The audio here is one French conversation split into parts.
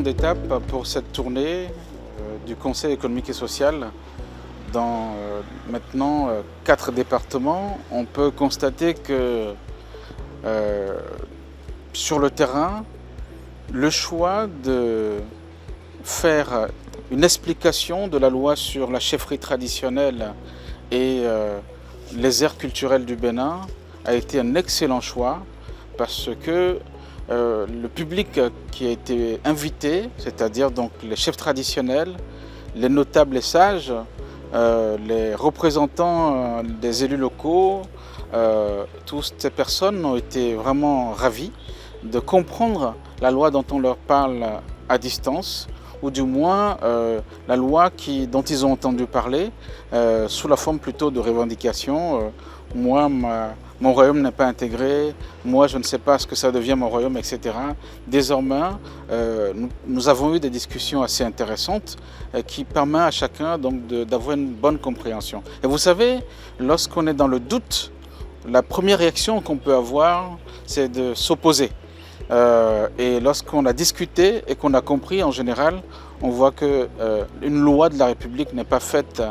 d'étape pour cette tournée du Conseil économique et social dans maintenant 4 départements. On peut constater que sur le terrain, le choix de faire une explication de la loi sur la chefferie traditionnelle et les aires culturelles du Bénin a été un excellent choix parce que le public qui a été invité, c'est-à-dire donc les chefs traditionnels, les notables et sages, les représentants des élus locaux, toutes ces personnes ont été vraiment ravis de comprendre la loi dont on leur parle à distance, ou du moins la loi dont ils ont entendu parler, sous la forme plutôt de revendications. Moi, mon royaume n'est pas intégré, moi je ne sais pas ce que ça devient mon royaume, etc. Désormais, nous avons eu des discussions assez intéressantes qui permettent à chacun d'avoir une bonne compréhension. Et vous savez, lorsqu'on est dans le doute, la première réaction qu'on peut avoir, c'est de s'opposer. Et lorsqu'on a discuté et qu'on a compris, en général, on voit qu'une loi de la République n'est pas faite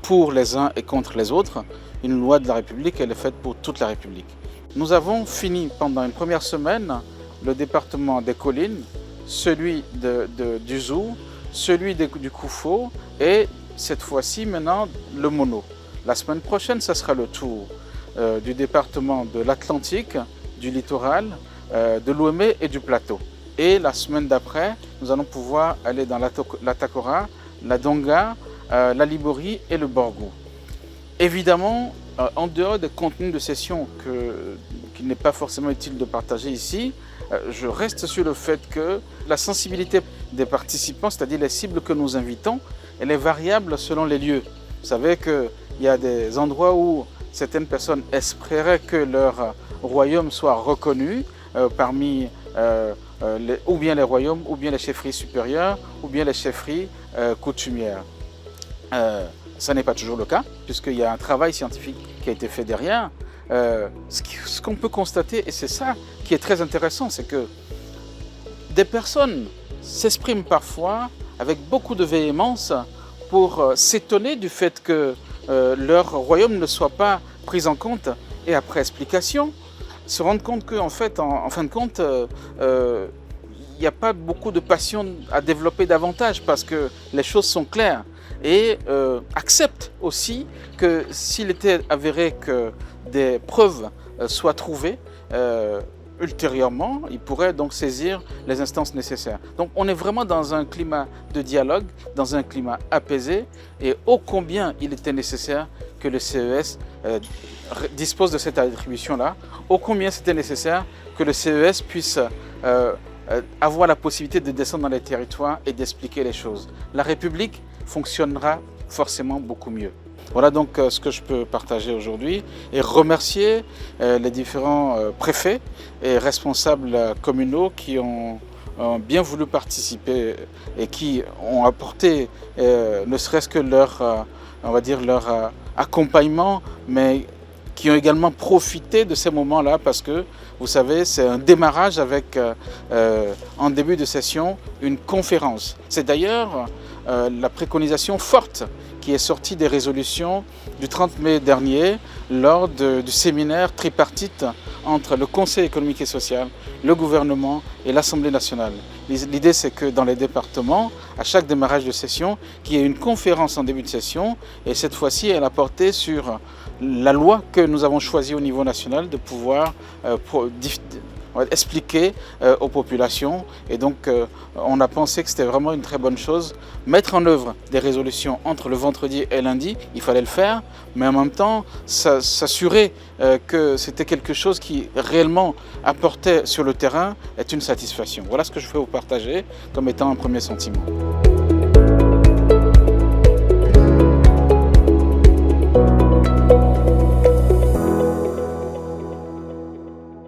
pour les uns et contre les autres. Une loi de la République, elle est faite pour toute la République. Nous avons fini pendant une première semaine le département des collines, celui du Zou, celui du Koufo et cette fois-ci maintenant le Mono. La semaine prochaine, ce sera le tour du département de l'Atlantique, du littoral, de l'Ouémé et du plateau. Et la semaine d'après, nous allons pouvoir aller dans la Takora, la Donga, la Libori et le Borgou. Évidemment, en dehors des contenus de session qu'il n'est pas forcément utile de partager ici, je reste sur le fait que la sensibilité des participants, c'est-à-dire les cibles que nous invitons, elle est variable selon les lieux. Vous savez qu'il y a des endroits où certaines personnes espéraient que leur royaume soit reconnu parmi ou bien les royaumes, ou bien les chefferies supérieures, ou bien les chefferies coutumières. Ça n'est pas toujours le cas, puisqu'il y a un travail scientifique qui a été fait derrière. Ce qu'on peut constater, et c'est ça qui est très intéressant, c'est que des personnes s'expriment parfois avec beaucoup de véhémence pour s'étonner du fait que leur royaume ne soit pas pris en compte, et après explication, se rendre compte qu'en fait, en fin de compte, il n'y a pas beaucoup de passion à développer davantage parce que les choses sont claires. Et accepte aussi que s'il était avéré que des preuves soient trouvées, ultérieurement, il pourrait donc saisir les instances nécessaires. Donc on est vraiment dans un climat de dialogue, dans un climat apaisé, et ô combien il était nécessaire que le CES dispose de cette attribution-là, ô combien c'était nécessaire que le CES puisse avoir la possibilité de descendre dans les territoires et d'expliquer les choses. La République fonctionnera forcément beaucoup mieux. Voilà donc ce que je peux partager aujourd'hui et remercier les différents préfets et responsables communaux qui ont bien voulu participer et qui ont apporté ne serait-ce que leur accompagnement, mais qui ont également profité de ces moments-là parce que, vous savez, c'est un démarrage avec, en début de session, une conférence. C'est d'ailleurs la préconisation forte qui est sortie des résolutions du 30 mai dernier lors du séminaire tripartite entre le Conseil économique et social, le gouvernement et l'Assemblée nationale. L'idée, c'est que dans les départements, à chaque démarrage de session, qu'il y ait une conférence en début de session, et cette fois-ci, elle a porté sur la loi que nous avons choisie au niveau national de pouvoir expliquer aux populations. Et donc, on a pensé que c'était vraiment une très bonne chose. Mettre en œuvre des résolutions entre le vendredi et lundi, il fallait le faire, mais en même temps, s'assurer que c'était quelque chose qui réellement apportait sur le terrain est une satisfaction. Voilà ce que je veux vous partager comme étant un premier sentiment.